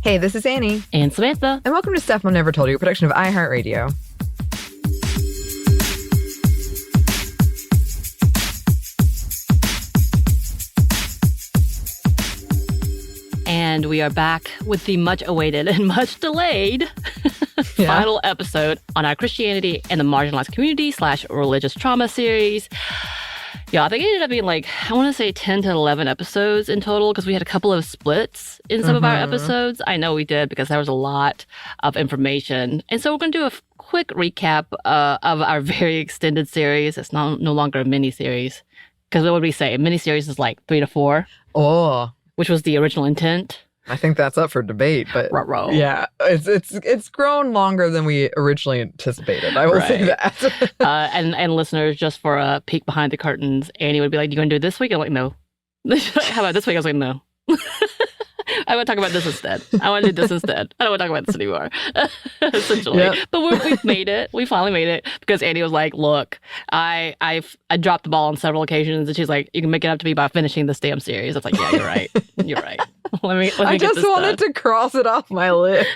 Hey, this is Anney. And Samantha. And welcome to Stuff Mom Never Told You, a production of iHeartRadio. And we are back with the much-awaited and much-delayed final episode on our Christianity and the Marginalized Community / Religious Trauma series. Yeah, I think it ended up being I want to say 10 to 11 episodes in total because we had a couple of splits in some of our episodes. I know we did because there was a lot of information. And so we're going to do a quick recap of our very extended series. It's no longer a mini-series. Because what would we say? A mini-series is 3 to 4. Oh. Which was the original intent. I think that's up for debate, but yeah, it's grown longer than we originally anticipated. I will say that. and listeners, just for a peek behind the curtains, Anney would be like, "You going to do it this week?" I'm like, "No." How about this week? I was like, "No." I want to talk about this instead. I want to do this instead. I don't want to talk about this anymore. Essentially, but we've made it. We finally made it because Anney was like, "Look, I dropped the ball on several occasions," and she's like, "You can make it up to me by finishing this damn series." I was like, "Yeah, you're right. You're right." Let me I just wanted to cross it off my list.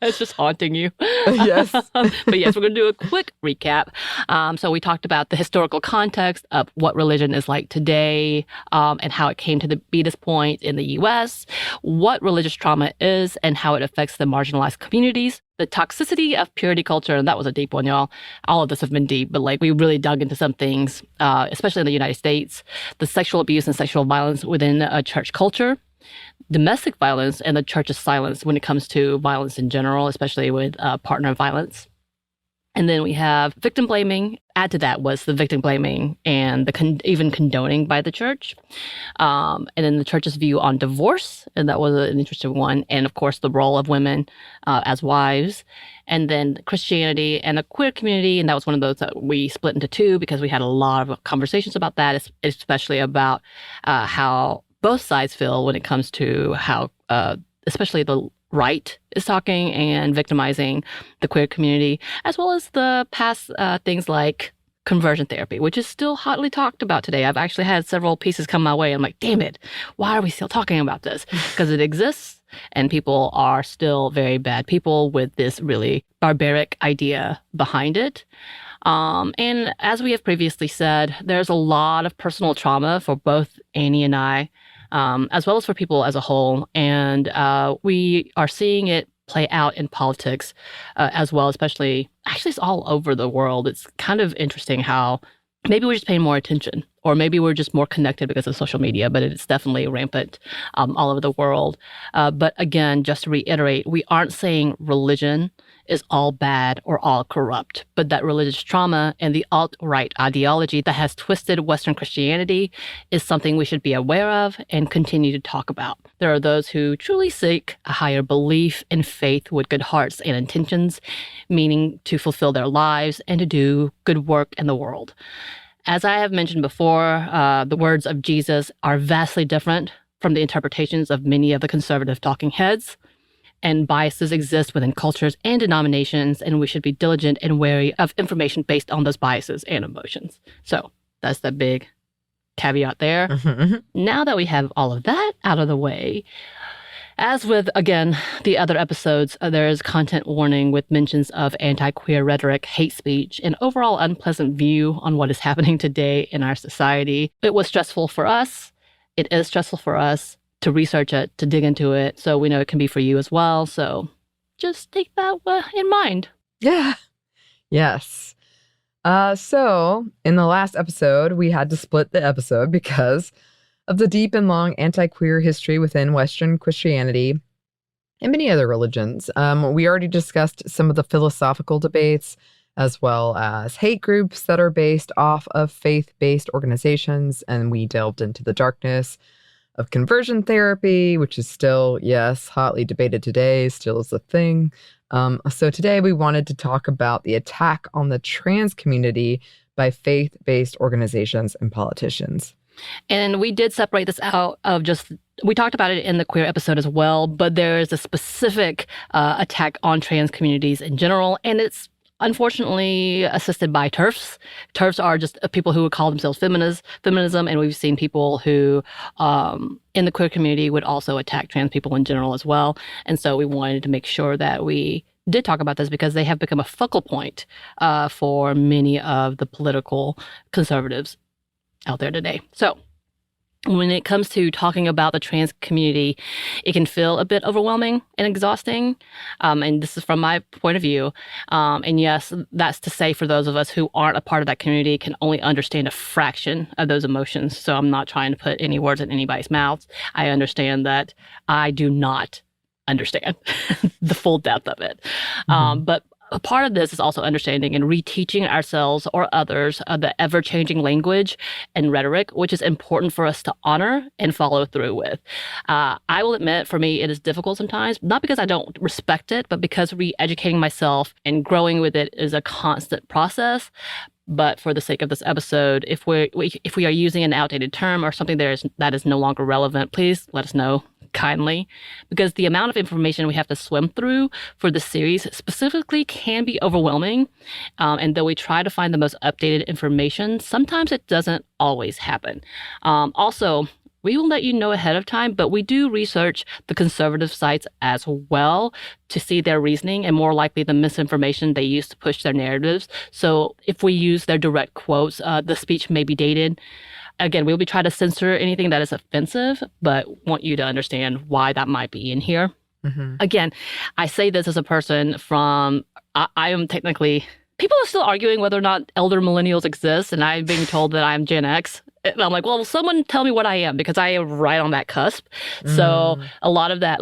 It's just haunting you. Yes. But yes, we're going to do a quick recap. So we talked about the historical context of what religion is like today and how it came to be this point in the U.S., what religious trauma is and how it affects the marginalized communities, the toxicity of purity culture, and that was a deep one, y'all. All of this have been deep, but we really dug into some things, especially in the United States, the sexual abuse and sexual violence within a church culture, domestic violence and the church's silence when it comes to violence in general, especially with partner violence. And then we have victim blaming. Add to that was the victim blaming and the even condoning by the church. And then the church's view on divorce, and that was an interesting one. And of course, the role of women as wives. And then Christianity and the queer community, and that was one of those that we split into two because we had a lot of conversations about that, especially about how both sides feel when it comes to how, especially the right is talking and victimizing the queer community, as well as the past things like conversion therapy, which is still hotly talked about today. I've actually had several pieces come my way. I'm like, damn it, why are we still talking about this? Because it exists and people are still very bad people with this really barbaric idea behind it. And as we have previously said, there's a lot of personal trauma for both Anney and I, as well as for people as a whole. And we are seeing it play out in politics as well, especially, actually, it's all over the world. It's kind of interesting how maybe we're just paying more attention, or maybe we're just more connected because of social media, but it's definitely rampant all over the world. But again, just to reiterate, we aren't saying religion is all bad or all corrupt, but that religious trauma and the alt-right ideology that has twisted Western Christianity is something we should be aware of and continue to talk about. There are those who truly seek a higher belief and faith with good hearts and intentions, meaning to fulfill their lives and to do good work in the world. As I have mentioned before, the words of Jesus are vastly different from the interpretations of many of the conservative talking heads. And biases exist within cultures and denominations, and we should be diligent and wary of information based on those biases and emotions. So that's the big caveat there. Now that we have all of that out of the way, as with, again, the other episodes, there is content warning with mentions of anti-queer rhetoric, hate speech, and overall unpleasant view on what is happening today in our society. It was stressful for us. It is stressful for us to research it, to dig into it. So we know it can be for you as well. So just take that in mind. Yeah. Yes. So in the last episode, we had to split the episode because of the deep and long anti-queer history within Western Christianity and many other religions. We already discussed some of the philosophical debates, as well as hate groups that are based off of faith-based organizations. And we delved into the darkness of conversion therapy, which is still, yes, hotly debated today, still is a thing. So today we wanted to talk about the attack on the trans community by faith-based organizations and politicians. And we did separate this out of we talked about it in the queer episode as well, but there is a specific attack on trans communities in general, and it's unfortunately assisted by TERFs. TERFs are just people who would call themselves feminism, and we've seen people who in the queer community would also attack trans people in general as well. And so we wanted to make sure that we did talk about this because they have become a focal point for many of the political conservatives out there today. So when it comes to talking about the trans community, it can feel a bit overwhelming and exhausting. And this is from my point of view. And yes, that's to say for those of us who aren't a part of that community can only understand a fraction of those emotions. So I'm not trying to put any words in anybody's mouths. I understand that I do not understand the full depth of it. But a part of this is also understanding and reteaching ourselves or others the ever-changing language and rhetoric, which is important for us to honor and follow through with. I will admit, for me, it is difficult sometimes, not because I don't respect it, but because re-educating myself and growing with it is a constant process. But for the sake of this episode, if we are using an outdated term or something that is no longer relevant, please let us know kindly, because the amount of information we have to swim through for the series specifically can be overwhelming. And though we try to find the most updated information, sometimes it doesn't always happen. Also, we will let you know ahead of time, but we do research the conservative sites as well to see their reasoning and more likely the misinformation they use to push their narratives. So if we use their direct quotes, the speech may be dated. Again, we'll be trying to censor anything that is offensive, but want you to understand why that might be in here. Again, I say this as a person from, I am technically, people are still arguing whether or not elder millennials exist, and I'm being told that I'm Gen X. And I'm like, well, someone tell me what I am, because I am right on that cusp. So a lot of that,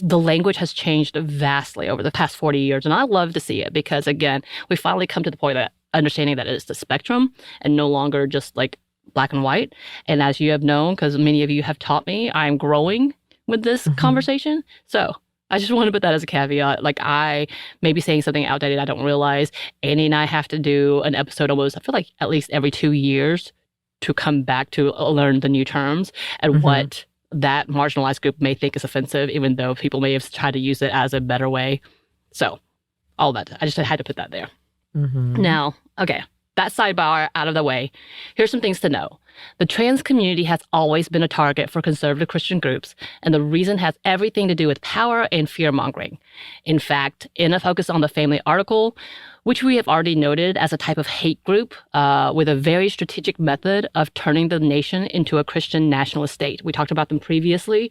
the language has changed vastly over the past 40 years. And I love to see it because, again, we finally come to the point of understanding that it's the spectrum and no longer just like black and white. And as you have known, because many of you have taught me, I'm growing with this conversation. So I just want to put that as a caveat. Like, I may be saying something outdated I don't realize. Anney and I have to do an episode almost, I feel like at least every 2 years to come back to learn the new terms and what that marginalized group may think is offensive, even though people may have tried to use it as a better way. So all that, I just had to put that there. Now, okay, that sidebar out of the way, here's some things to know. The trans community has always been a target for conservative Christian groups, and the reason has everything to do with power and fear-mongering. In fact, in a Focus on the Family article, which we have already noted as a type of hate group with a very strategic method of turning the nation into a Christian nationalist state. We talked about them previously,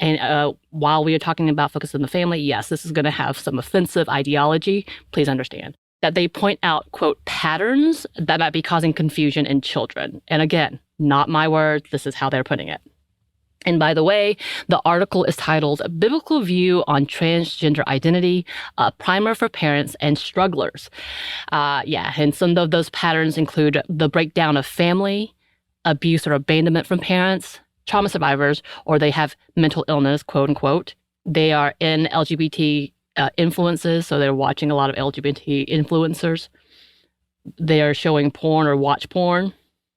and while we are talking about Focus on the Family, yes, this is going to have some offensive ideology. Please understand that they point out, quote, patterns that might be causing confusion in children. And again, not my words, this is how they're putting it. And by the way, the article is titled A Biblical View on Transgender Identity, a Primer for Parents and Strugglers. And some of those patterns include the breakdown of family, abuse or abandonment from parents, trauma survivors, or they have mental illness, quote unquote. They are in LGBT influences, so they're watching a lot of LGBT influencers. They are showing porn or watch porn,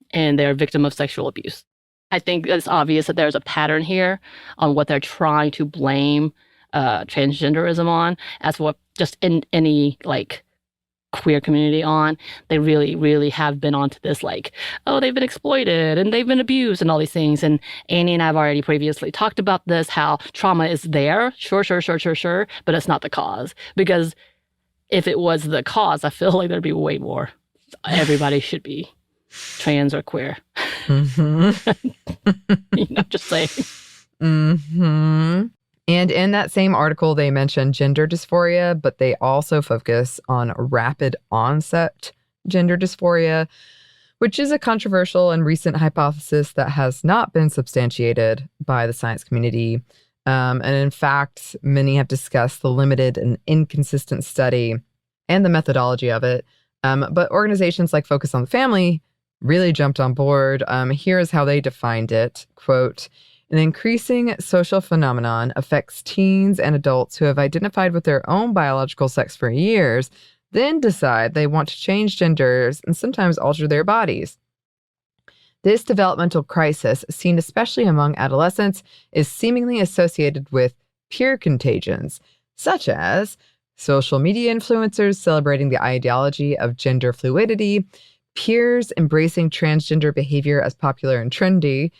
and they're a victim of sexual abuse. I think it's obvious that there's a pattern here on what they're trying to blame transgenderism on, as what just in any like queer community on. They really, really have been onto this like, oh, they've been exploited and they've been abused and all these things. And Anney and I have already previously talked about this, how trauma is there, sure, but it's not the cause. Because if it was the cause, I feel like there'd be way more. Everybody should be trans or queer. Just saying. And in that same article, they mention gender dysphoria, but they also focus on rapid onset gender dysphoria, which is a controversial and recent hypothesis that has not been substantiated by the science community. And in fact, many have discussed the limited and inconsistent study and the methodology of it. But organizations like Focus on the Family really jumped on board. Here is how they defined it. Quote, an increasing social phenomenon affects teens and adults who have identified with their own biological sex for years, then decide they want to change genders and sometimes alter their bodies. This developmental crisis, seen especially among adolescents, is seemingly associated with peer contagions, such as social media influencers celebrating the ideology of gender fluidity, peers embracing transgender behavior as popular and trendy,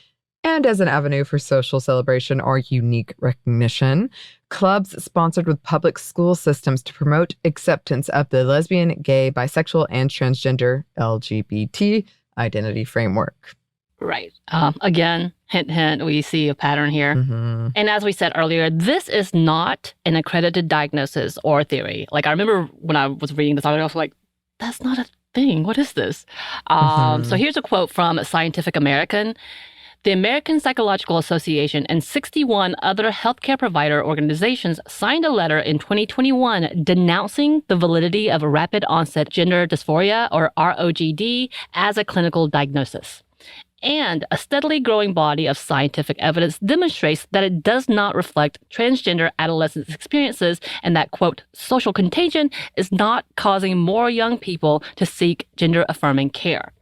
and as an avenue for social celebration or unique recognition, clubs sponsored with public school systems to promote acceptance of the lesbian, gay, bisexual, and transgender LGBT identity framework. Right. Again, hint, hint, we see a pattern here. Mm-hmm. And as we said earlier, this is not an accredited diagnosis or theory. Like, I remember when I was reading this article, I was like, that's not a thing. What is this? So here's a quote from Scientific American. The American Psychological Association and 61 other healthcare provider organizations signed a letter in 2021 denouncing the validity of rapid onset gender dysphoria, or ROGD, as a clinical diagnosis. And a steadily growing body of scientific evidence demonstrates that it does not reflect transgender adolescents' experiences and that, quote, social contagion is not causing more young people to seek gender-affirming care.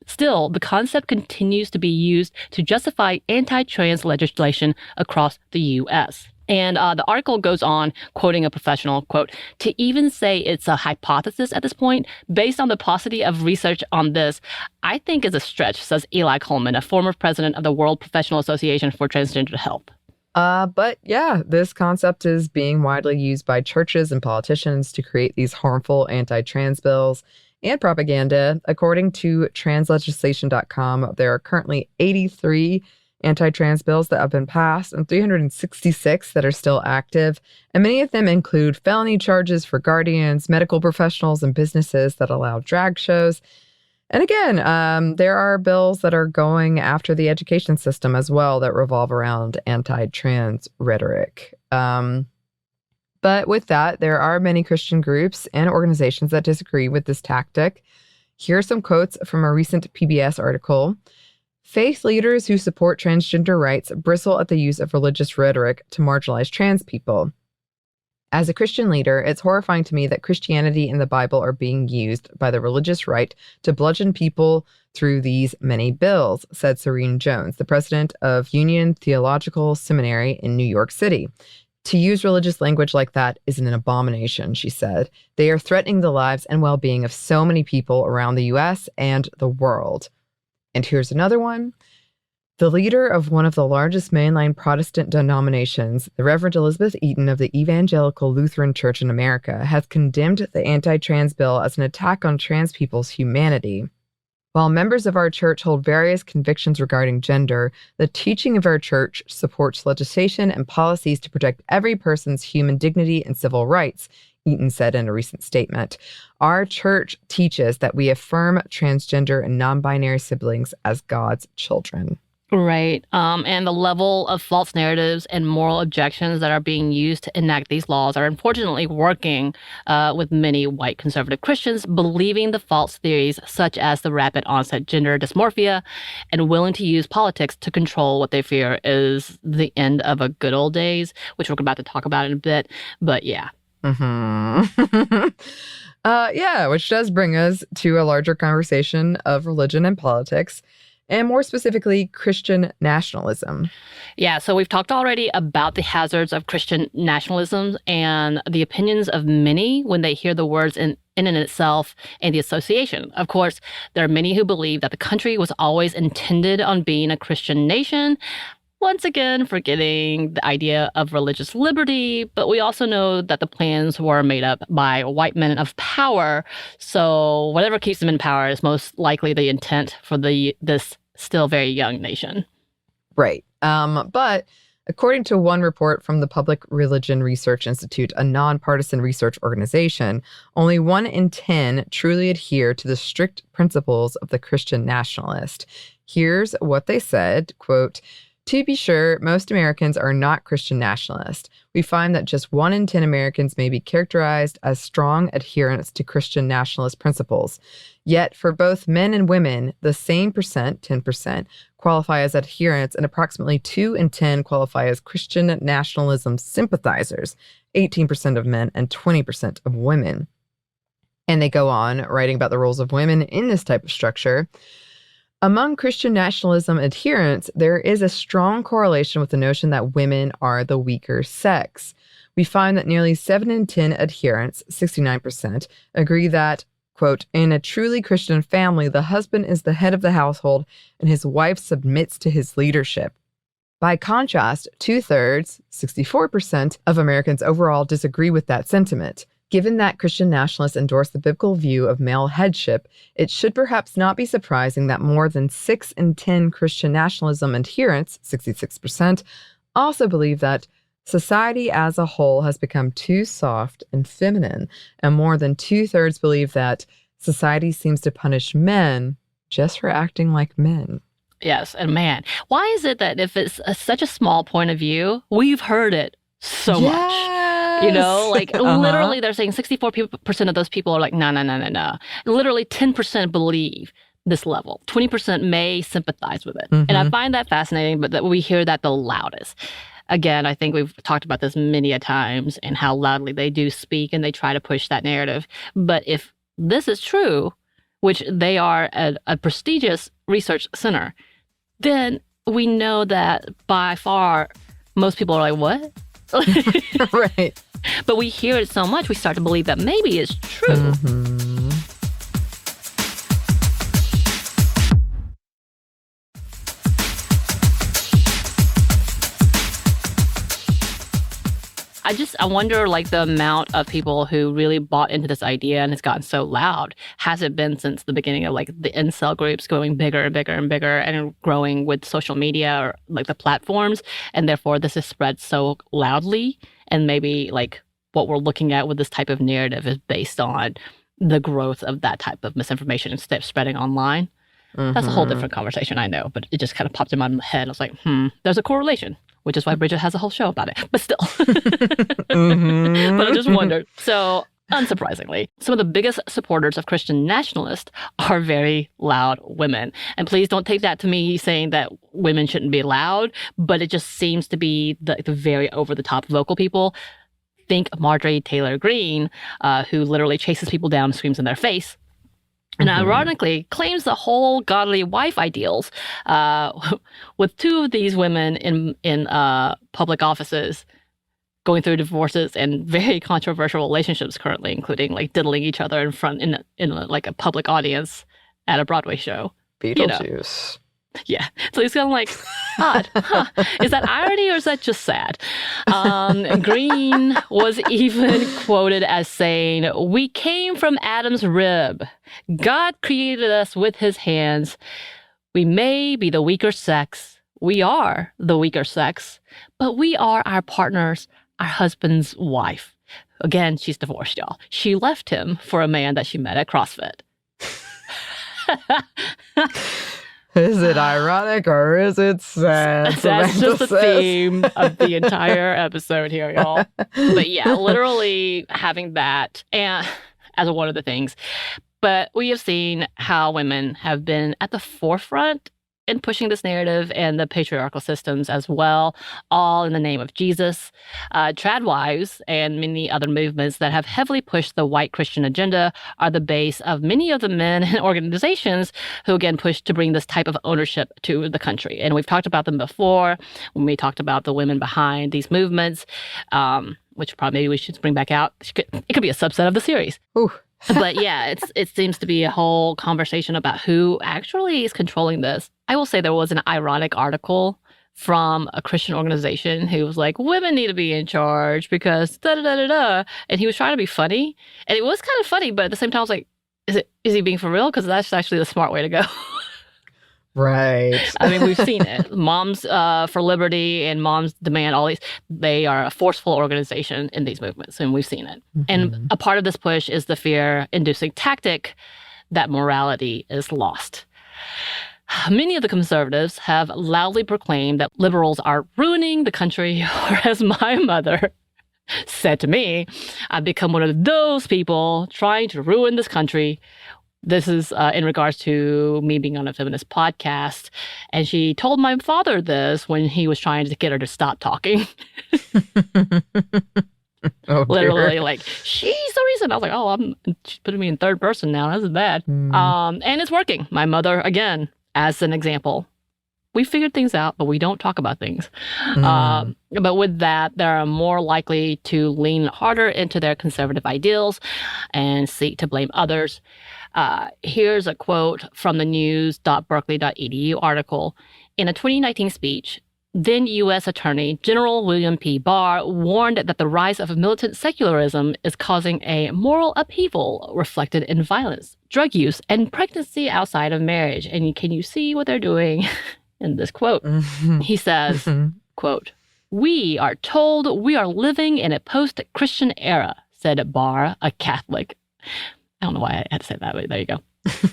Still, the concept continues to be used to justify anti-trans legislation across the U.S. And the article goes on, quoting a professional, quote, to even say it's a hypothesis at this point, based on the paucity of research on this, I think is a stretch, says Eli Coleman, a former president of the World Professional Association for Transgender Health. But yeah, this concept is being widely used by churches and politicians to create these harmful anti-trans bills and propaganda. According to translegislation.com, there are currently 83 anti-trans bills that have been passed and 366 that are still active, and many of them include felony charges for guardians, medical professionals, and businesses that allow drag shows. And again, there are bills that are going after the education system as well that revolve around anti-trans rhetoric. But with that, there are many Christian groups and organizations that disagree with this tactic. Here are some quotes from a recent PBS article. Faith leaders who support transgender rights bristle at the use of religious rhetoric to marginalize trans people. As a Christian leader, it's horrifying to me that Christianity and the Bible are being used by the religious right to bludgeon people through these many bills, said Serene Jones, the president of Union Theological Seminary in New York City. To use religious language like that is an abomination, she said. They are threatening the lives and well-being of so many people around the U.S. and the world. And here's another one. The leader of one of the largest mainline Protestant denominations, the Reverend Elizabeth Eaton of the Evangelical Lutheran Church in America, has condemned the anti-trans bill as an attack on trans people's humanity. While members of our church hold various convictions regarding gender, the teaching of our church supports legislation and policies to protect every person's human dignity and civil rights, Eaton said in a recent statement. Our church teaches that we affirm transgender and non-binary siblings as God's children. Right. And the level of false narratives and moral objections that are being used to enact these laws are unfortunately working with many white conservative Christians believing the false theories such as the rapid onset gender dysmorphia and willing to use politics to control what they fear is the end of a good old days, which we're about to talk about in a bit. But yeah. Mm-hmm. Yeah, which does bring us to a larger conversation of religion and politics. And more specifically, Christian nationalism. Yeah, so we've talked already about the hazards of Christian nationalism and the opinions of many when they hear the words in and itself and the association. Of course, there are many who believe that the country was always intended on being a Christian nation, once again forgetting the idea of religious liberty, but we also know that the plans were made up by white men of power, so whatever keeps them in power is most likely the intent for this still very young nation. Right. But according to one report from the Public Religion Research Institute, a nonpartisan research organization, only 1 in 10 truly adhere to the strict principles of the Christian nationalist. Here's what they said, quote, "To be sure, most Americans are not Christian nationalists. We find that just 1 in 10 Americans may be characterized as strong adherents to Christian nationalist principles. Yet, for both men and women, the same percent, 10%, qualify as adherents, and approximately 2 in 10 qualify as Christian nationalism sympathizers, 18% of men and 20% of women." And they go on writing about the roles of women in this type of structure. Among Christian nationalism adherents, there is a strong correlation with the notion that women are the weaker sex. we find that nearly 7 in 10 adherents, 69%, agree that, quote, in a truly Christian family, the husband is the head of the household and his wife submits to his leadership. By contrast, 2/3, 64% of Americans overall disagree with that sentiment. Given that Christian nationalists endorse the biblical view of male headship, it should perhaps not be surprising that more than 6 in 10 Christian nationalism adherents, 66%, also believe that society as a whole has become too soft and feminine, and more than 2/3 believe that society seems to punish men just for acting like men. Yes, and man, why is it that if it's such a small point of view, we've heard it so much? You know, like literally they're saying 64% of those people are like, no. Literally 10% believe this level. 20% may sympathize with it. And I find that fascinating, but that we hear that the loudest. Again, I think we've talked about this many a times and how loudly they do speak and they try to push that narrative. But if this is true, which they are a prestigious research center, then we know that by far most people are like, what? Right. But we hear it so much, we start to believe that maybe it's true. I wonder, like, the amount of people who really bought into this idea and it's gotten so loud. Has it been since the beginning of, like, the incel groups going bigger and bigger and bigger and growing with social media or, like, the platforms? And therefore, this is spread so loudly. And maybe, like, what we're looking at with this type of narrative is based on the growth of that type of misinformation and spreading online. That's a whole different conversation, I know. But it just kind of popped in my head. I was like, there's a correlation. Which is why Bridget has a whole show about it. But still. But I just wondered. So, unsurprisingly, some of the biggest supporters of Christian nationalists are very loud women. And please don't take that to me saying that women shouldn't be loud, but it just seems to be the very over-the-top vocal people. Think Marjorie Taylor Greene, who literally chases people down and screams in their face. And ironically, claims the whole godly wife ideals with two of these women in public offices going through divorces and very controversial relationships currently, including like diddling each other in like a public audience at a Broadway show. Beetlejuice. You know? Yeah. So he's kind of like, odd. Huh. Is that irony or is that just sad? Greene was even quoted as saying, "We came from Adam's rib. God created us with his hands. We may be the weaker sex. We are the weaker sex, but we are our partner's, our husband's wife." Again, she's divorced, y'all. She left him for a man that she met at CrossFit. Is it ironic or is it sad? That's just the theme of the entire episode here, y'all. But yeah, literally having that and as one of the things. But we have seen how women have been at the forefront in pushing this narrative and the patriarchal systems as well, all in the name of Jesus. Tradwives and many other movements that have heavily pushed the white Christian agenda are the base of many of the men and organizations who, again, push to bring this type of ownership to the country. And we've talked about them before when we talked about the women behind these movements, which probably maybe we should bring back out. It could be a subset of the series. Ooh. But yeah, it seems to be a whole conversation about who actually is controlling this. I will say there was an ironic article from a Christian organization who was like, women need to be in charge because da-da-da-da-da. And he was trying to be funny. And it was kind of funny, but at the same time, I was like, is he being for real? Because that's actually the smart way to go. Right. I mean, we've seen it. Moms for Liberty and Moms Demand, all these, they are a forceful organization in these movements, and we've seen it. And a part of this push is the fear-inducing tactic that morality is lost. Many of the conservatives have loudly proclaimed that liberals are ruining the country, or as my mother said to me, I've become one of those people trying to ruin this country. This is in regards to me being on a feminist podcast. And she told my father this when he was trying to get her to stop talking. Oh, literally, like, she's the reason. I was like, she's putting me in third person now. This is bad. And it's working. My mother, again, as an example, We figured things out, but we don't talk about things. Mm. But with that, they're more likely to lean harder into their conservative ideals and seek to blame others. Here's a quote from the news.berkeley.edu article. In a 2019 speech, then U.S. Attorney General William P. Barr warned that the rise of militant secularism is causing a moral upheaval reflected in violence, drug use, and pregnancy outside of marriage. And can you see what they're doing in this quote? He says, quote, "We are told we are living in a post-Christian era," said Barr, a Catholic. I don't know why I had to say that, but there you go.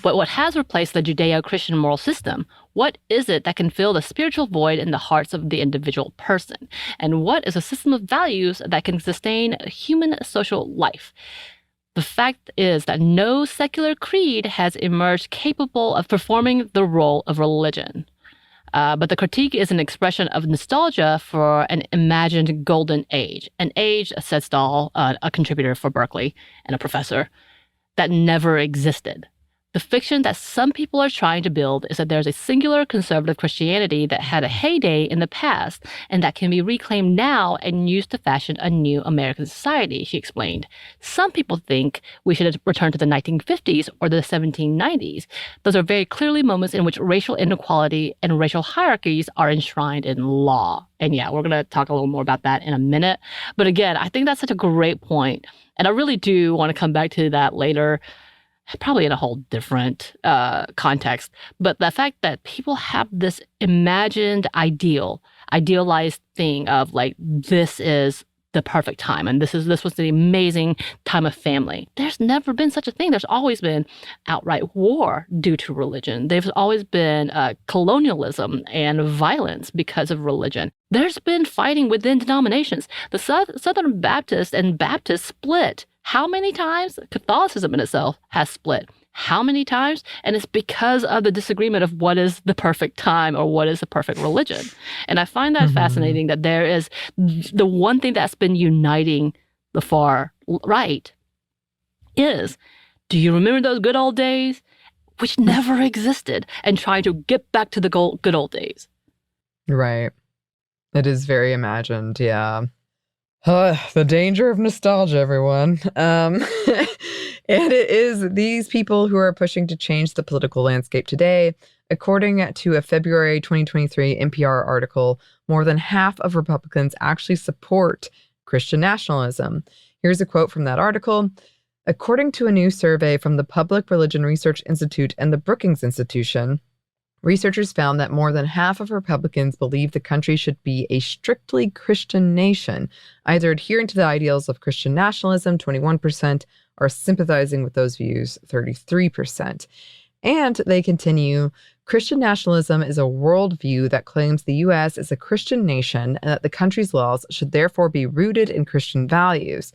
But what has replaced the Judeo-Christian moral system? What is it that can fill the spiritual void in the hearts of the individual person? And what is a system of values that can sustain human social life? The fact is that no secular creed has emerged capable of performing the role of religion. But the critique is an expression of nostalgia for an imagined golden age. An age, said Stahl, a contributor for Berkeley and a professor, that never existed. The fiction that some people are trying to build is that there's a singular conservative Christianity that had a heyday in the past and that can be reclaimed now and used to fashion a new American society, she explained. Some people think we should return to the 1950s or the 1790s. Those are very clearly moments in which racial inequality and racial hierarchies are enshrined in law. And yeah, we're going to talk a little more about that in a minute. But again, I think that's such a great point. And I really do want to come back to that later, probably in a whole different context. But the fact that people have this imagined idealized thing of like, this is the perfect time, and this was the amazing time of family. There's never been such a thing. There's always been outright war due to religion. There's always been colonialism and violence because of religion. There's been fighting within denominations. The Southern Baptists and Baptists split. How many times? Catholicism in itself has split. How many times? And it's because of the disagreement of what is the perfect time or what is the perfect religion. And I find that fascinating that there is the one thing that's been uniting the far right is, do you remember those good old days? Which never existed, and trying to get back to the good old days. Right. It is very imagined, yeah. The danger of nostalgia, everyone. And it is these people who are pushing to change the political landscape today. According to a February 2023 NPR article, more than half of Republicans actually support Christian nationalism. Here's a quote from that article. According to a new survey from the Public Religion Research Institute and the Brookings Institution, researchers found that more than half of Republicans believe the country should be a strictly Christian nation, either adhering to the ideals of Christian nationalism, 21%, or sympathizing with those views, 33%. And they continue, Christian nationalism is a worldview that claims the U.S. is a Christian nation and that the country's laws should therefore be rooted in Christian values.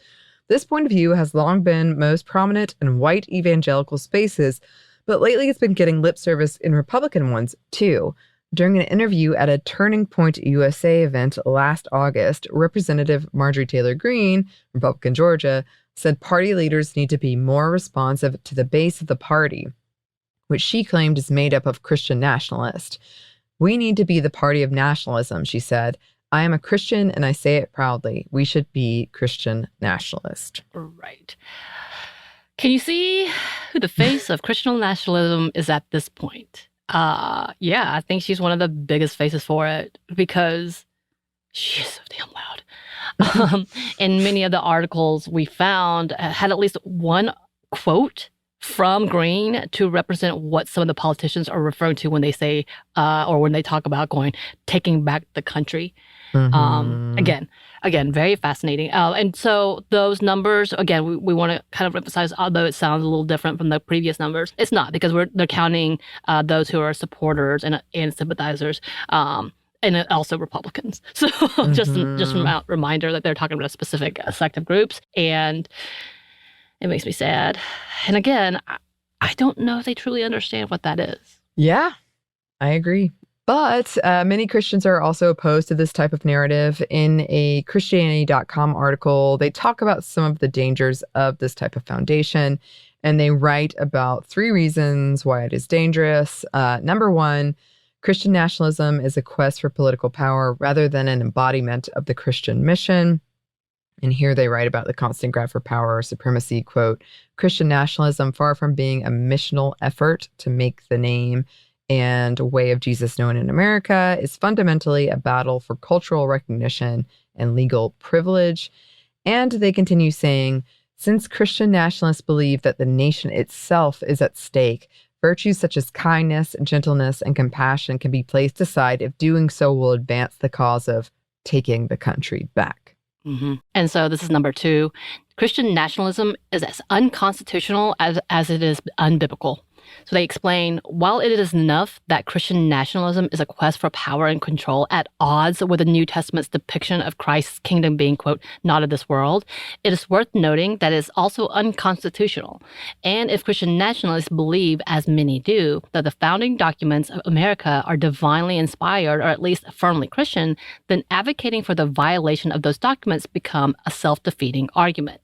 This point of view has long been most prominent in white evangelical spaces, but lately it's been getting lip service in Republican ones, too. During an interview at a Turning Point USA event last August, Representative Marjorie Taylor Greene, Republican Georgia, said party leaders need to be more responsive to the base of the party, which she claimed is made up of Christian nationalists. We need to be the party of nationalism, she said. I am a Christian and I say it proudly. We should be Christian nationalist. Right. Can you see who the face of Christian nationalism is at this point? Yeah, I think she's one of the biggest faces for it because she is so damn loud. And many of the articles we found had at least one quote from Greene to represent what some of the politicians are referring to when they say, or when they talk about taking back the country. Again, very fascinating. And so those numbers, again, we want to kind of emphasize, although it sounds a little different from the previous numbers, it's not, because they're counting those who are supporters and sympathizers. And also Republicans. So just a reminder that they're talking about specific selective groups. And it makes me sad. And again, I don't know if they truly understand what that is. Yeah, I agree. But many Christians are also opposed to this type of narrative. In a Christianity.com article, they talk about some of the dangers of this type of foundation. And they write about 3 reasons why it is dangerous. Number 1, Christian nationalism is a quest for political power rather than an embodiment of the Christian mission. And here they write about the constant grab for power or supremacy, quote, Christian nationalism, far from being a missional effort to make the name and way of Jesus known in America, is fundamentally a battle for cultural recognition and legal privilege. And they continue saying, since Christian nationalists believe that the nation itself is at stake, virtues such as kindness, gentleness, and compassion can be placed aside if doing so will advance the cause of taking the country back. Mm-hmm. And so this is number 2. Christian nationalism is as unconstitutional as it is unbiblical. So they explain, while it is enough that Christian nationalism is a quest for power and control at odds with the New Testament's depiction of Christ's kingdom being, quote, not of this world, it is worth noting that it is also unconstitutional. And if Christian nationalists believe, as many do, that the founding documents of America are divinely inspired or at least firmly Christian, then advocating for the violation of those documents become a self-defeating argument.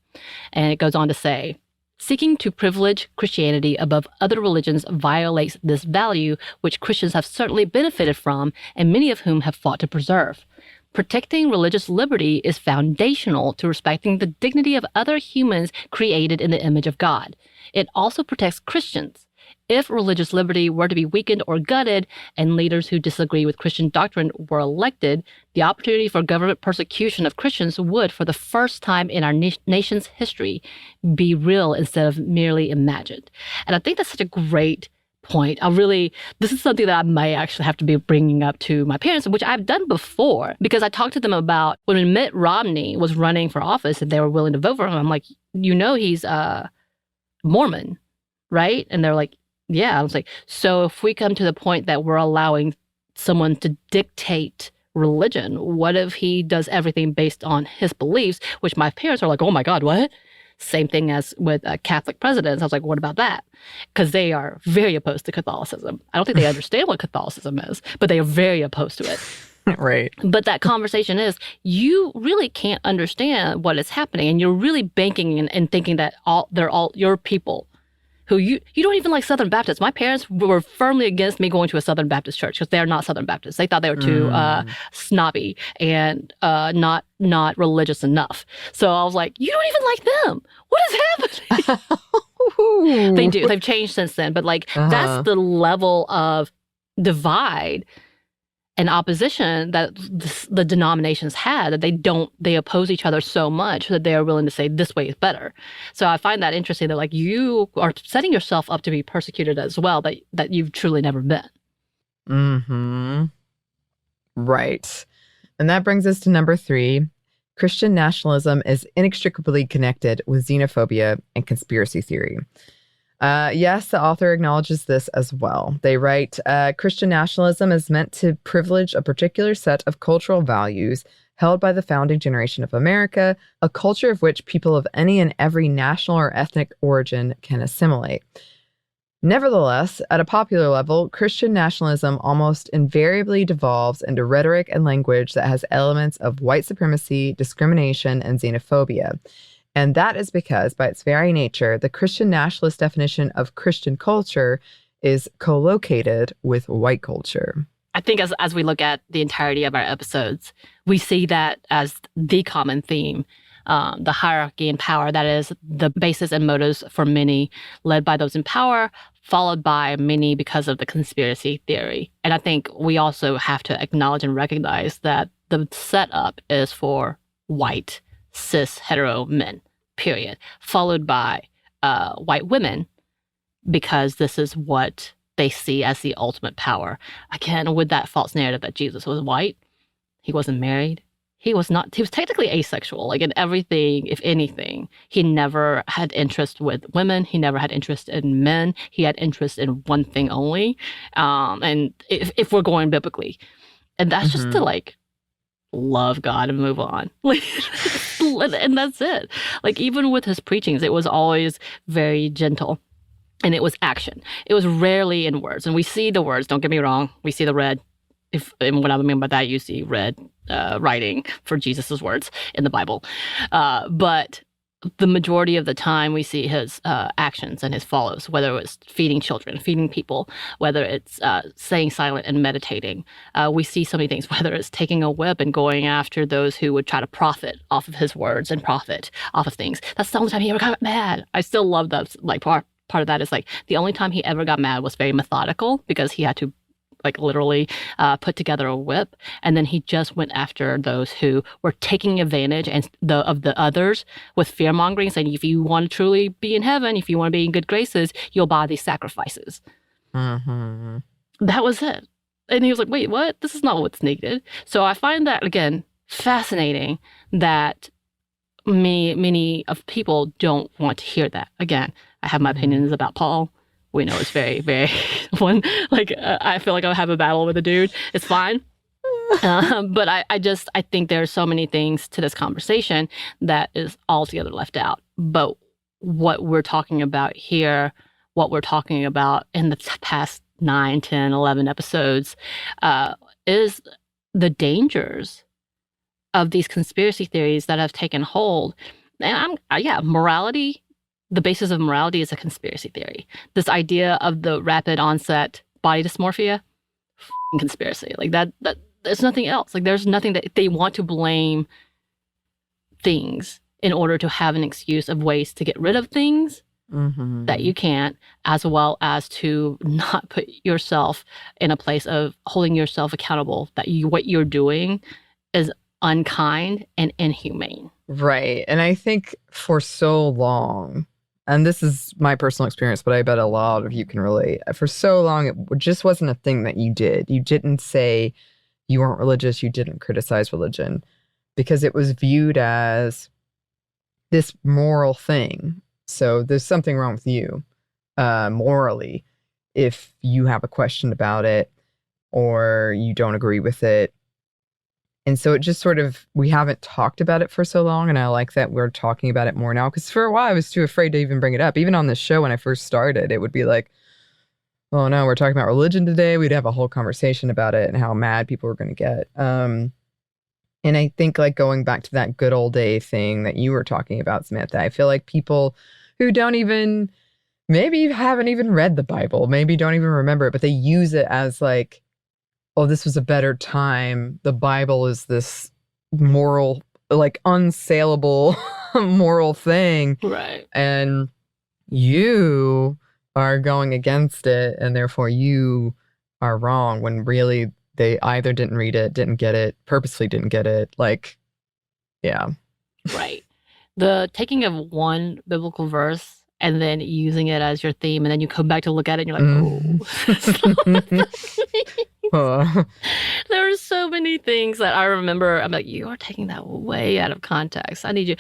And it goes on to say, seeking to privilege Christianity above other religions violates this value, which Christians have certainly benefited from, and many of whom have fought to preserve. Protecting religious liberty is foundational to respecting the dignity of other humans created in the image of God. It also protects Christians. If religious liberty were to be weakened or gutted, and leaders who disagree with Christian doctrine were elected, the opportunity for government persecution of Christians would, for the first time in our nation's history, be real instead of merely imagined. And I think that's such a great point. This is something that I might actually have to be bringing up to my parents, which I've done before, because I talked to them about when Mitt Romney was running for office and they were willing to vote for him. I'm like, he's Mormon, right? And they're like, yeah. I was like, so if we come to the point that we're allowing someone to dictate religion, what if he does everything based on his beliefs, which my parents are like, oh my God, what? Same thing as with Catholic presidents. I was like, what about that? Because they are very opposed to Catholicism. I don't think they understand what Catholicism is, but they are very opposed to it. Right. But that conversation is, you really can't understand what is happening. And you're really banking and thinking that they're all your people who you don't even like Southern Baptists. My parents were firmly against me going to a Southern Baptist church because they're not Southern Baptists. They thought they were too snobby and not religious enough. So I was like, you don't even like them. What is happening? They do. They've changed since then. But that's the level of divide and opposition that the denominations had, that they oppose each other so much that they are willing to say this way is better. So I find that interesting that you are setting yourself up to be persecuted as well, that you've truly never been. Mm-hmm. Right. And that brings us to number 3. Christian nationalism is inextricably connected with xenophobia and conspiracy theory. Yes, the author acknowledges this as well. They write, Christian nationalism is meant to privilege a particular set of cultural values held by the founding generation of America, a culture of which people of any and every national or ethnic origin can assimilate. Nevertheless, at a popular level, Christian nationalism almost invariably devolves into rhetoric and language that has elements of white supremacy, discrimination, and xenophobia. And that is because, by its very nature, the Christian nationalist definition of Christian culture is co-located with white culture. I think as we look at the entirety of our episodes, we see that as the common theme, the hierarchy and power, that is the basis and motives for many, led by those in power, followed by many because of the conspiracy theory. And I think we also have to acknowledge and recognize that the setup is for white, cis, hetero men, period, followed by white women, because this is what they see as the ultimate power. Again, with that false narrative that Jesus was white, he wasn't married, he was technically asexual. Like in everything, if anything, he never had interest with women, he never had interest in men, he had interest in one thing only. And if we're going biblically, and that's just to love God and move on. And that's it. Even with his preachings, it was always very gentle. And it was action. It was rarely in words. And we see the words, don't get me wrong. We see the red. And what I mean by that, you see red writing for Jesus's words in the Bible. But the majority of the time we see his actions and his follows, whether it's feeding children, feeding people, whether it's staying silent and meditating. We see so many things, whether it's taking a whip and going after those who would try to profit off of his words and profit off of things. That's the only time he ever got mad. I still love that. Like part of that is like the only time he ever got mad was very methodical because he had to like literally put together a whip, and then he just went after those who were taking advantage of the others with fear mongering, saying if you want to truly be in heaven, if you want to be in good graces, you'll buy these sacrifices. Mm-hmm. That was it. And he was like, wait, what? This is not what's needed. So I find that, again, fascinating that many of people don't want to hear that. Again, I have my opinions about Paul. We know it's very, very I feel like I have a battle with a dude. It's fine. But I think there are so many things to this conversation that is altogether left out. But what we're talking about here, what we're talking about in the past 9, 10, 11 episodes is the dangers of these conspiracy theories that have taken hold. And morality. The basis of morality is a conspiracy theory. This idea of the rapid onset body dysmorphia, conspiracy. Like that there's nothing else. Like there's nothing that they want to blame things in order to have an excuse of ways to get rid of things that you can't, as well as to not put yourself in a place of holding yourself accountable that what you're doing is unkind and inhumane. Right. And I think for so long, and this is my personal experience, but I bet a lot of you can relate. For so long, it just wasn't a thing that you did. You didn't say you weren't religious. You didn't criticize religion because it was viewed as this moral thing. So there's something wrong with you morally if you have a question about it or you don't agree with it. And so it just sort of, we haven't talked about it for so long. And I like that we're talking about it more now. Because for a while, I was too afraid to even bring it up. Even on this show, when I first started, it would be like, oh no, we're talking about religion today. We'd have a whole conversation about it and how mad people were going to get. And I think like going back to that good old day thing that you were talking about, Samantha, I feel like people who don't even, maybe haven't even read the Bible, maybe don't even remember it, but they use it as like, oh, this was a better time. The Bible is this moral, like unsaleable moral thing. Right. And you are going against it, and therefore you are wrong, when really they either didn't read it, didn't get it, purposely didn't get it. Like, yeah. Right. The taking of one biblical verse and then using it as your theme, and then you come back to look at it and you're like, oh. There are so many things that I remember. I'm like, you are taking that way out of context. I need you.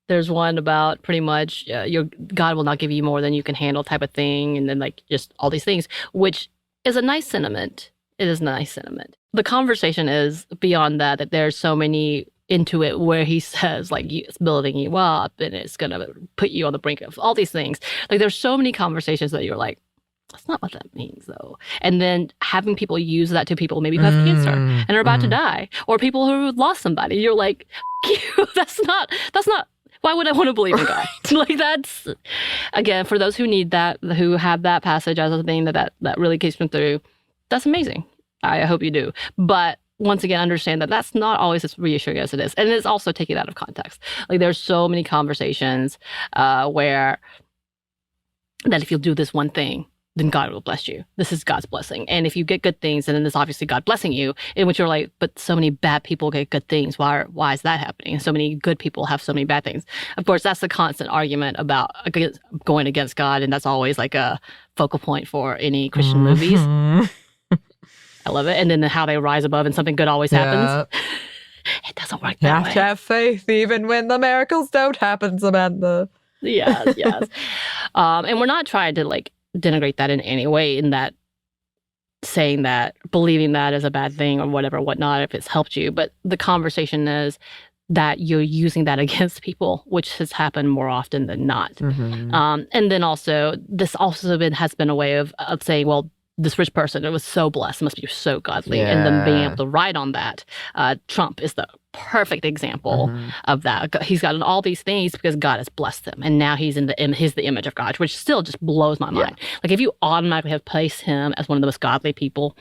There's one about pretty much your God will not give you more than you can handle type of thing. And then like just all these things, which is a nice sentiment. It is a nice sentiment. The conversation is beyond that there's so many into it where he says like it's building you up and it's going to put you on the brink of all these things. Like there's so many conversations that you're like, that's not what that means though. And then having people use that to people maybe who have cancer and are about to die, or people who lost somebody. You're like, you, that's not, why would I want to believe in God? Like that's, again, for those who need that, who have that passage as a thing that really keeps them through, that's amazing. I hope you do. But once again, understand that that's not always as reassuring as it is. And it's also taken out of context. Like there's so many conversations where that if you'll do this one thing, then God will bless you. This is God's blessing. And if you get good things, then it's obviously God blessing you, in which you're like, but so many bad people get good things. Why is that happening? And so many good people have so many bad things. Of course, that's the constant argument about going against God. And that's always like a focal point for any Christian movies. I love it. And then how they rise above and something good always happens. It doesn't work that way. You have to have faith even when the miracles don't happen, Samantha. Yes. And we're not trying to like denigrate that in any way, in that saying that, believing that is a bad thing or whatever, whatnot, if it's helped you. But the conversation is that you're using that against people, which has happened more often than not. And then also, this also has been a way of saying, well, this rich person, it was so blessed, it must be so godly, and then being Yeah. able to ride on that. Trump is the perfect example of that. He's gotten all these things because God has blessed him, and now he's the image of God, which still just blows my mind. Like, if you automatically have placed him as one of the most godly people,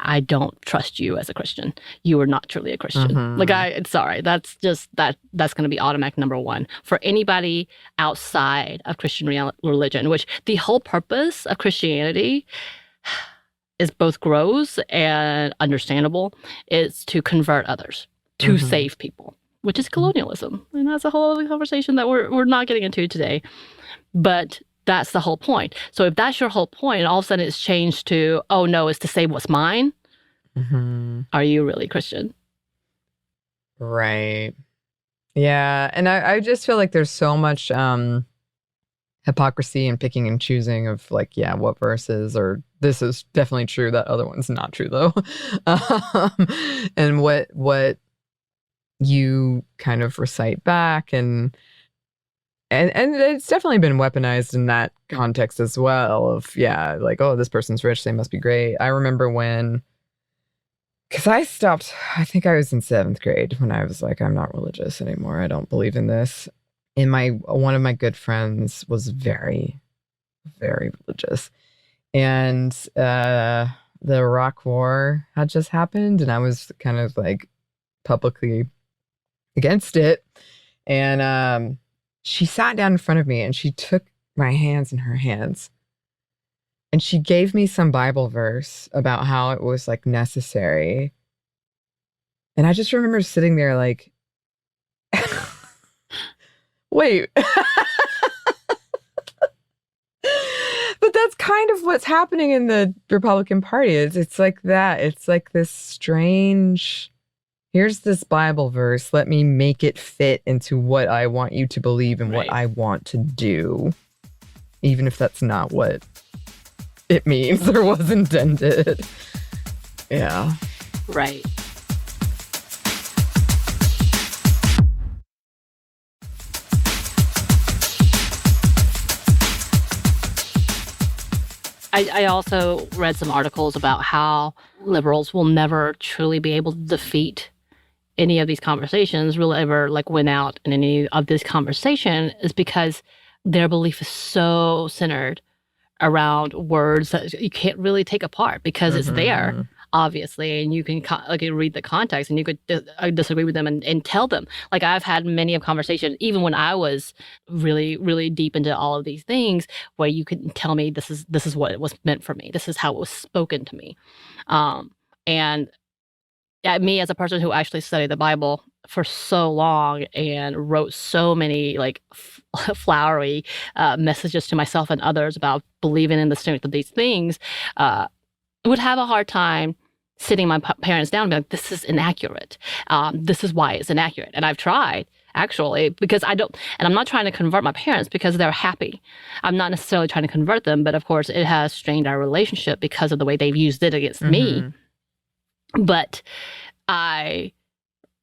I don't trust you as a Christian. You are not truly a Christian. Like, sorry, that's going to be automatic number one for anybody outside of Christian religion, which the whole purpose of Christianity is both gross and understandable, is to convert others, to save people, which is colonialism. And that's a whole other conversation that we're not getting into today. But that's the whole point. So if that's your whole point, and all of a sudden it's changed to, oh no, it's to save what's mine, are you really Christian? Right. Yeah. And I just feel like there's so much hypocrisy and picking and choosing of, like, yeah, what verses, or this is definitely true, that other one's not true though. And what you kind of recite back, and it's definitely been weaponized in that context as well of, yeah, like, oh, this person's rich, they must be great. I remember because I think I was in 7th grade when I was like, I'm not religious anymore. I don't believe in this. And one of my good friends was very, very religious. And the Iraq War had just happened, and I was kind of like publicly against it. And she sat down in front of me and she took my hands in her hands. And she gave me some Bible verse about how it was, like, necessary. And I just remember sitting there like, wait. But that's kind of what's happening in the Republican Party. It's like that. It's like this strange, here's this Bible verse, let me make it fit into what I want you to believe and what I want to do, even if that's not what it means or was intended. Yeah. Right. I also read some articles about how liberals will never truly be able to defeat any of these conversations, really ever like win out in any of this conversation, is because their belief is so centered around words that you can't really take apart because it's there, obviously, and you can read the context and you could disagree with them and tell them. Like, I've had many of conversations, even when I was really, really deep into all of these things, where you could tell me this is what it was meant for me. This is how it was spoken to me. And me as a person who actually studied the Bible for so long and wrote so many like flowery messages to myself and others about believing in the strength of these things, would have a hard time sitting my parents down and be like, this is inaccurate. This is why it's inaccurate. And I've tried, actually, because I'm not trying to convert my parents because they're happy. I'm not necessarily trying to convert them, but of course it has strained our relationship because of the way they've used it against me. But I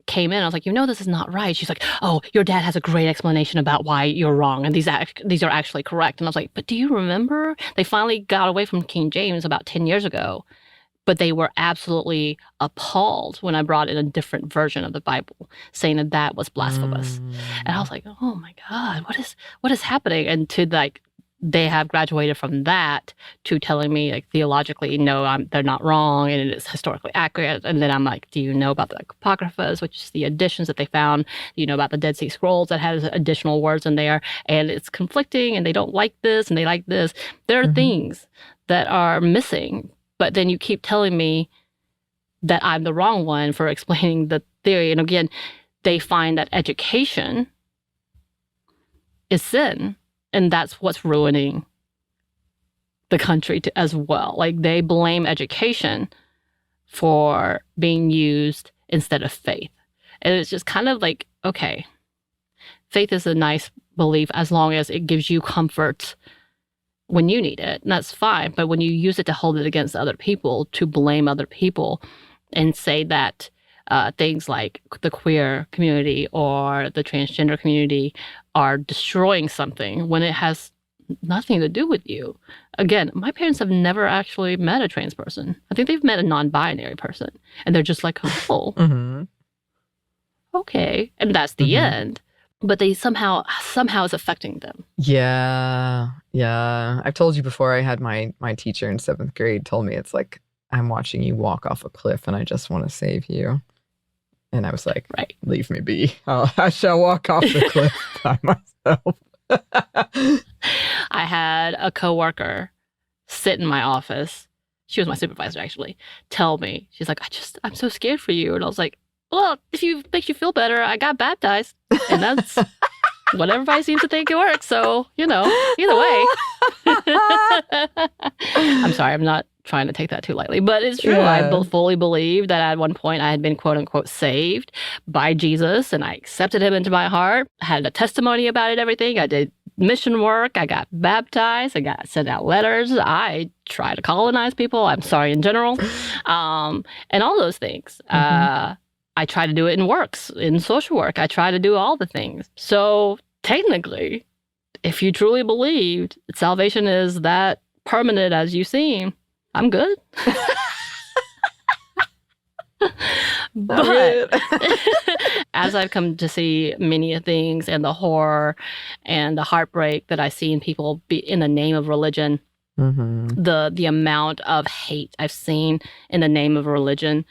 came in, I was like, this is not right. She's like, oh, your dad has a great explanation about why you're wrong, and these are actually correct. And I was like, but do you remember? They finally got away from King James about 10 years ago, but they were absolutely appalled when I brought in a different version of the Bible, saying that was blasphemous. And I was like, oh my God, what is happening? And to like, they have graduated from that to telling me, like, theologically, no, they're not wrong and it is historically accurate. And then I'm like, do you know about the Apocryphas, which is the additions that they found? Do you know about the Dead Sea Scrolls that has additional words in there? And it's conflicting and they don't like this and they like this. There are things that are missing. But then you keep telling me that I'm the wrong one for explaining the theory. And again, they find that education is sin. And that's what's ruining the country as well. Like, they blame education for being used instead of faith. And it's just kind of like, okay, faith is a nice belief as long as it gives you comfort when you need it. And that's fine. But when you use it to hold it against other people, to blame other people and say that things like the queer community or the transgender community are destroying something when it has nothing to do with you. Again, my parents have never actually met a trans person. I think they've met a non-binary person. And they're just like, oh, okay. And that's the end. But they somehow it's affecting them. Yeah. I've told you before, I had my teacher in 7th grade told me, it's like, I'm watching you walk off a cliff and I just want to save you. And I was like, right, leave me be. I shall walk off the cliff by myself. I had a coworker sit in my office. She was my supervisor, actually. Tell me, she's like, I'm so scared for you. And I was like, well, if it makes you feel better, I got baptized. And that's what everybody seems to think it works. So, either way. I'm sorry, I'm not trying to take that too lightly, but it's true. Yeah. I fully believe that at one point I had been quote unquote saved by Jesus and I accepted him into my heart. I had a testimony about it, everything. I did mission work. I got baptized. I got sent out letters. I try to colonize people. I'm sorry in general. And all those things. I try to do it in works, in social work. I try to do all the things. So technically, if you truly believed salvation is that permanent as you seem, I'm good. But as I've come to see many things and the horror and the heartbreak that I see in people be in the name of religion, the amount of hate I've seen in the name of religion,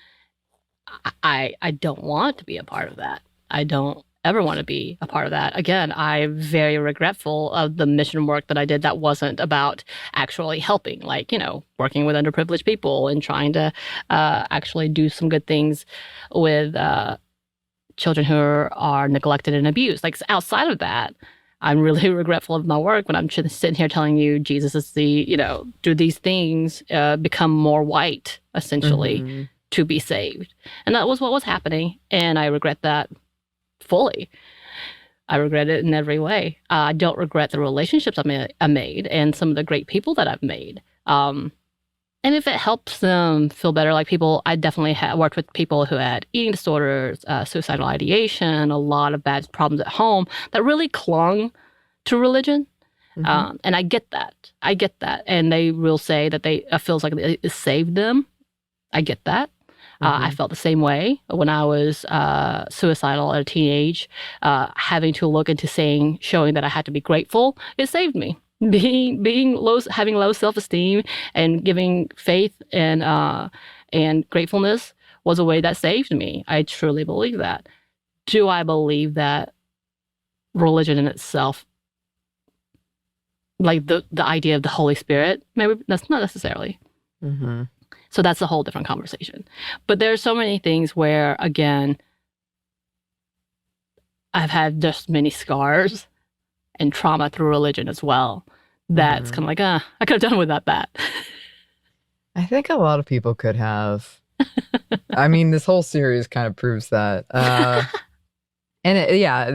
I don't want to be a part of that. I don't ever want to be a part of that. Again, I'm very regretful of the mission work that I did that wasn't about actually helping, like, working with underprivileged people and trying to actually do some good things with children who are neglected and abused. Like, outside of that, I'm really regretful of my work when I'm sitting here telling you Jesus is do these things, become more white, essentially, to be saved. And that was what was happening. And I regret that fully. I regret it in every way. I don't regret the relationships I made and some of the great people that I've made. And if it helps them feel better, like people, I definitely worked with people who had eating disorders, suicidal ideation, a lot of bad problems at home that really clung to religion. And I get that. And they will say that it feels like it saved them. I get that. I felt the same way when I was suicidal at a teenage, having to look into showing that I had to be grateful. It saved me. Having low self-esteem and giving faith and gratefulness was a way that saved me. I truly believe that. Do I believe that religion in itself, like the idea of the Holy Spirit, maybe that's not necessarily. So that's a whole different conversation. But there's so many things where, again, I've had just many scars and trauma through religion as well. That's kind of like, I could have done without that. I think a lot of people could have. I mean, this whole series kind of proves that. And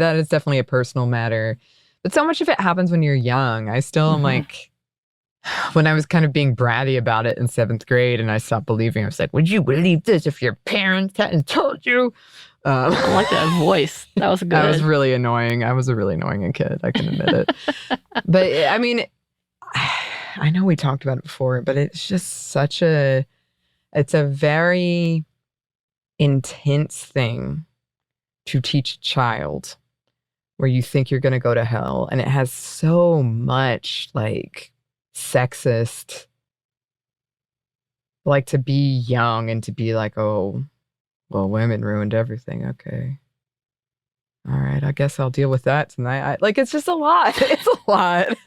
that is definitely a personal matter. But so much of it happens when you're young. I still am like, when I was kind of being bratty about it in 7th grade and I stopped believing, I was like, would you believe this if your parents hadn't told you? I like that voice. That was good. That was really annoying. I was a really annoying kid. I can admit it. But I mean, I know we talked about it before, but it's just it's a very intense thing to teach a child where you think you're going to go to hell. And it has so much like sexist, like to be young and to be like, oh, well, women ruined everything. Okay. All right. I guess I'll deal with that tonight. It's just a lot. It's a lot.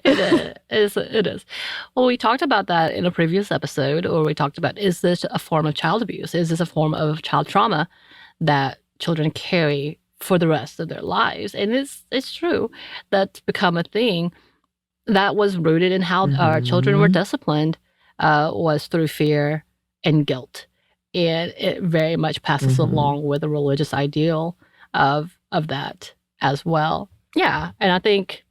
It is. Well, we talked about that in a previous episode, or we talked about, is this a form of child abuse? Is this a form of child trauma that children carry for the rest of their lives? And it's true. That's become a thing that was rooted in how our children were disciplined, was through fear and guilt. And it very much passes along with a religious ideal of that as well. Yeah. And I think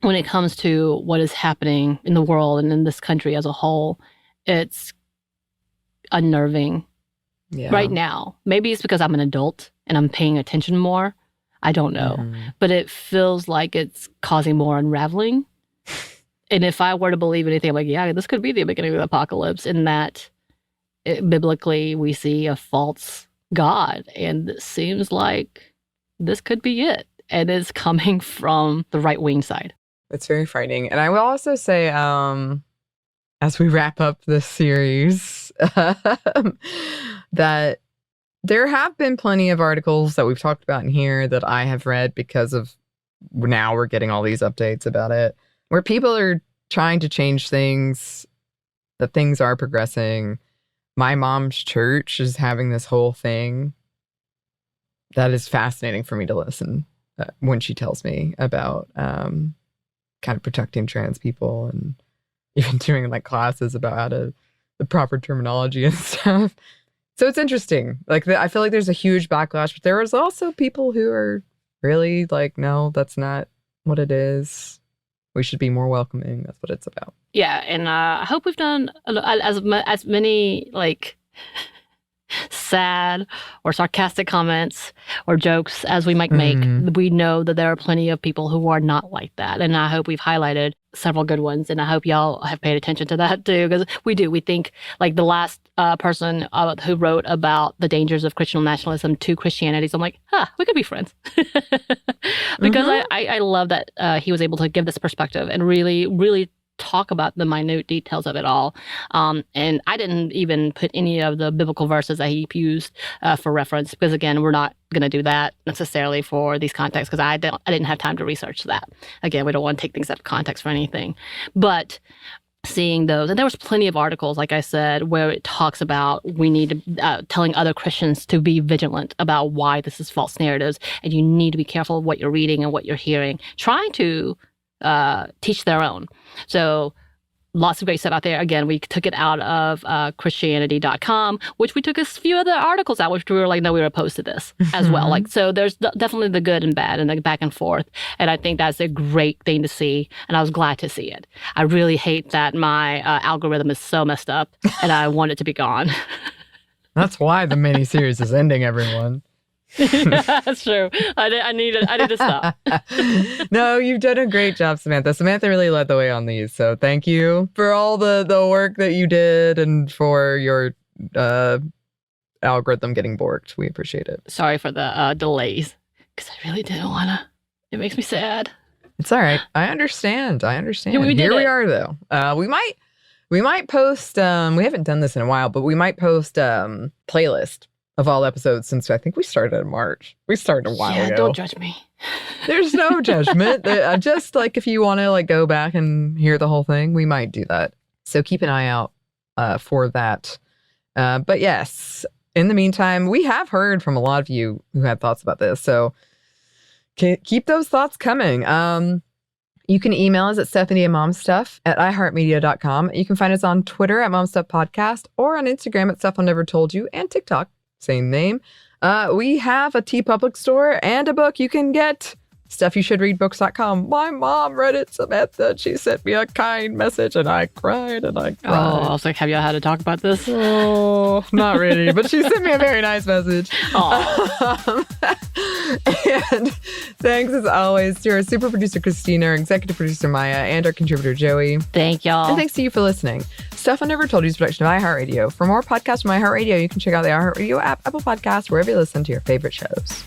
when it comes to what is happening in the world and in this country as a whole, it's unnerving right now. Maybe it's because I'm an adult and I'm paying attention more. I don't know. But it feels like it's causing more unraveling. And if I were to believe anything, I'm like, yeah, this could be the beginning of the apocalypse, in that biblically we see a false God. And it seems like this could be it. And it's coming from the right-wing side. It's very frightening. And I will also say, as we wrap up this series, that there have been plenty of articles that we've talked about in here that I have read because of now we're getting all these updates about it, where people are trying to change things, that things are progressing. My mom's church is having this whole thing that is fascinating for me to listen when she tells me about kind of protecting trans people, and even doing like classes about how to the proper terminology and stuff. So it's interesting. Like, I feel like there's a huge backlash, but there is also people who are really like, no, that's not what it is. We should be more welcoming. That's what it's about. Yeah, and I hope we've done as many like sad or sarcastic comments or jokes as we might make. We know that there are plenty of people who are not like that, and I hope we've highlighted several good ones, and I hope y'all have paid attention to that too, because we think like the last person who wrote about the dangers of Christian nationalism to Christianity, so I'm like, we could be friends. Because I love that he was able to give this perspective and really talk about the minute details of it all. And I didn't even put any of the biblical verses that he used for reference, because again, we're not going to do that necessarily for these contexts, because I didn't have time to research that. Again, we don't want to take things out of context for anything. But seeing those, and there was plenty of articles, like I said, where it talks about we need to, telling other Christians to be vigilant about why this is false narratives, and you need to be careful of what you're reading and what you're hearing, trying to teach their own. So lots of great stuff out there. Again, we took it out of Christianity.com, which we took a few other articles out, which we were like, no, we were opposed to this as well. Like, so there's definitely the good and bad and the back and forth. And I think that's a great thing to see. And I was glad to see it. I really hate that my algorithm is so messed up and I want it to be gone. That's why the mini-series is ending, everyone. Yeah, that's true. I need to stop. No, you've done a great job, Samantha. Samantha really led the way on these, so thank you for all the work that you did and for your algorithm getting borked. We appreciate it. Sorry for the delays, because I really didn't want to. It makes me sad. It's all right. I understand. Yeah, Here we are, though. We might post. We haven't done this in a while, but we might post playlist of all episodes, since I think we started in March. We started a while ago. Yeah, don't judge me. There's no judgment. Just like if you want to like go back and hear the whole thing, we might do that. So keep an eye out for that. But yes, in the meantime, we have heard from a lot of you who had thoughts about this. So keep those thoughts coming. You can email us at StephanieandMomStuff@iHeartMedia.com. You can find us on Twitter at MomStuffPodcast, or on Instagram at Stuff I Never Told You, and TikTok. Same name. We have a TeePublic store and a book you can get. StuffYouShouldReadBooks.com. My mom read it, Samantha. She sent me a kind message, and I cried and I cried. Oh, I was like, have you had to talk about this? Oh, not really. But she sent me a very nice message. And thanks, as always, to our super producer, Christina, our executive producer, Maya, and our contributor, Joey. Thank y'all. And thanks to you for listening. Stuff I Never Told You is a production of iHeartRadio. For more podcasts from iHeartRadio, you can check out the iHeartRadio app, Apple Podcasts, wherever you listen to your favorite shows.